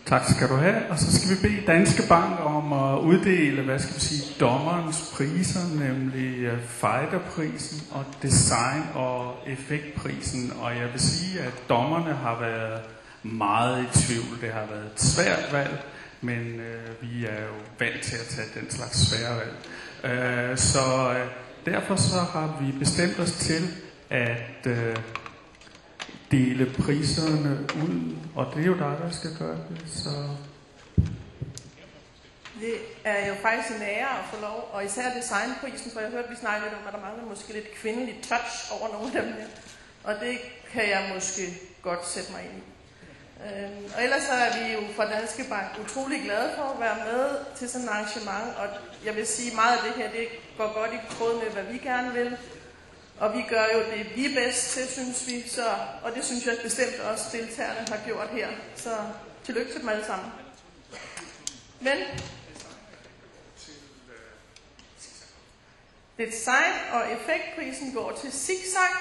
Tak skal du have. Og så skal vi bede Danske Bank om at uddele, dommerens priser, nemlig fighterprisen og design- og effektprisen. Og jeg vil sige, at dommerne har været meget i tvivl. Det har været et svært valg, men vi er jo vant til at tage den slags svære valg. Så derfor så har vi bestemt os til at dele priserne ud, og det er jo dig, der skal gøre det, så... Det er jo faktisk en ære at få lov, og især designprisen, for jeg hørte, vi snakkede om, at der mangler måske lidt kvindelig touch over nogle af dem her, og det kan jeg måske godt sætte mig ind i. Og ellers er vi jo fra Danske Bank utrolig glade for at være med til sådan et arrangement, og jeg vil sige, meget af det her, det går godt i tråd med, hvad vi gerne vil. Og vi gør jo det, vi er bedst til, synes vi, og det synes jeg bestemt også deltagerne har gjort her. Så tillykke til dem alle sammen. Men design- og effektprisen går til Zigzag.